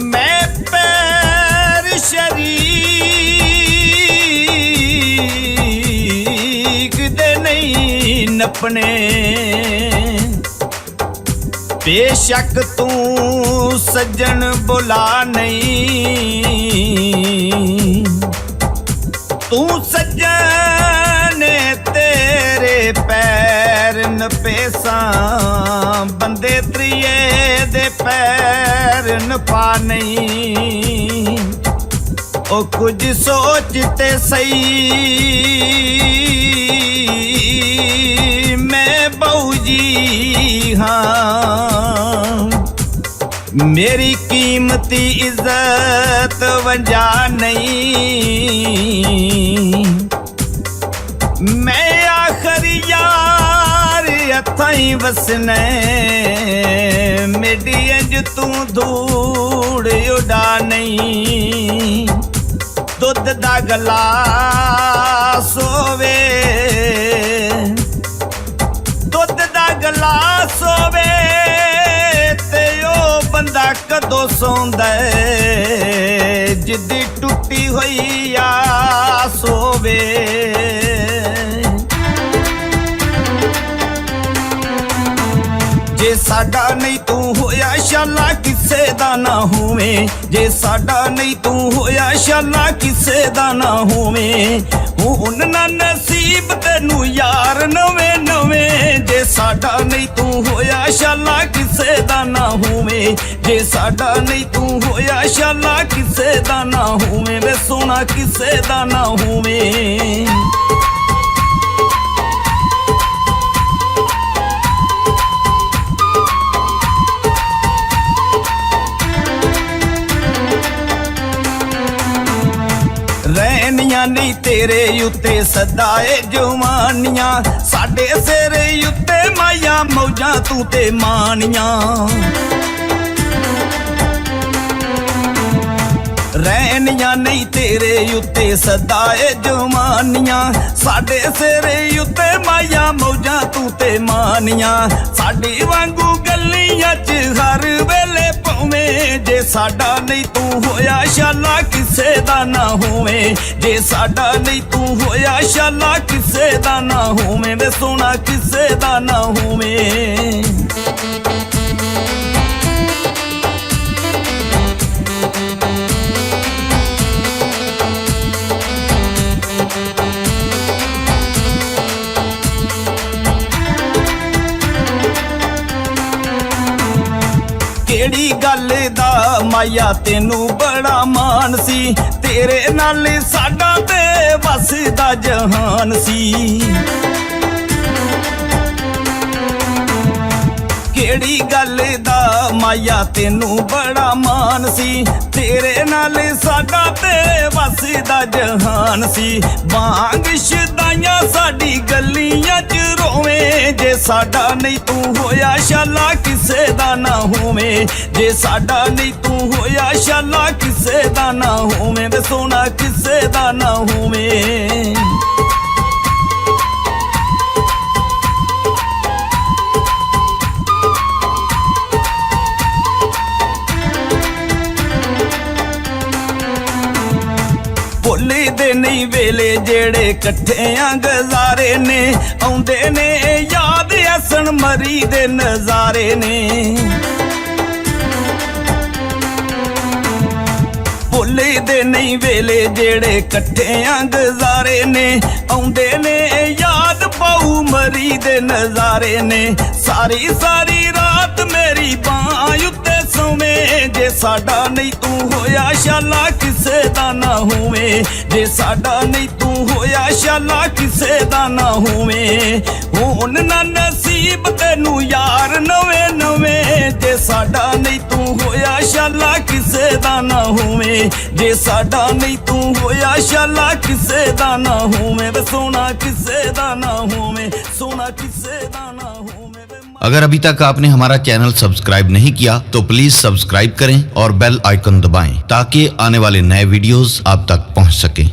मैं पैर शरीक दे नहीं नपने, बेशक तू सज्जन बुला नहीं, तू सज्जन तेरे पैर नपेसा, बंदे त्रिये दे पैर नपा नहीं। ओ कुछ सोचते सही मैं बहू जी हाँ, मेरी कीमती इज्जत वंजा नहीं। मैं आखिरी यार हथाई वसने, मेरी अंज तू धूड़ उड़ा नहीं। दुध दा गलास होवे, दुध दा गलास होवे ते ओ बंदा कदों सौंदा जिद्दी टुटी होई आस होवे। जे साडा नहीं तू होया शाला किसे दा ना होवे, जे साडा नहीं तू होया शाला किसे दा ना होवे। हुन ना नसीब तेनू यार नवे नवे, जे साडा नहीं तू होया शाला किसे दा ना होवे, जे साडा नहीं तू होया शाला किसे दा ना होवे, वे सोना किसे दा ना होवे। रहनिया नहीं तेरे उत्ते सदाए जवानियां, साडे सिरे उत्ते माया मौजा तू ते मानियां। रहनिया नहीं तेरे उत्ते सदाए जवानियां, साडे सिरे उत्ते माया मौजा तू ते मानियां। साडी वांगू गलियां च हर वेले पवे, जे साडा नहीं तू होया शाला किसे दा ना होवे, जे साडा नहीं तू होया शाला किसे दा ना होवे, वे सोना किसे दा ना होवे। केड़ी गल दा माया तेनू बड़ा मान सी, तेरे नाल साडा ते वस दा जहान सी। केड़ी गल दा माया तेनू बड़ा मान सी, तेरे नाल साडा ते वस दा जहान सी। बांग शदाइयां साडी गलियां च रोवे, जे साडा नहीं तू होया शाला किसे दा ना होवे, जे साडा नहीं तू होया शाला किसे दा ना होवे, वे सोना किसे दा ना होवे। भुल्ली दे नहीं वेले जेड़े कट्ठियां गजारे ने, आउंदे ने याद हसन मरी दे नजारे ने। भुल्ली दे नहीं वेले जेड़े कट्ठियां गजारे ने, आउंदे ने याद पाऊ मरी दे नजारे ने। सारी सारी रात मेरी बांह उत्ते सोवे, जे साडा नहीं तू होया शाला किसे दा ना होवे, जे साडा नहीं तू होया शाला किसे दा ना होवे। हुन ना नसीब तेनू यार नवे नवे, जे साडा नहीं तू होया शाला किसे दा ना होवे, जे साडा नहीं तू होया शाला किसे दा ना होवे, वे सोना किसे दा ना होवे, सोना किसे दा ना होवे। अगर अभी तक आपने हमारा चैनल सब्सक्राइब नहीं किया तो प्लीज सब्सक्राइब करें और बेल आइकन दबाएं ताकि आने वाले नए वीडियोस आप तक पहुंच सके।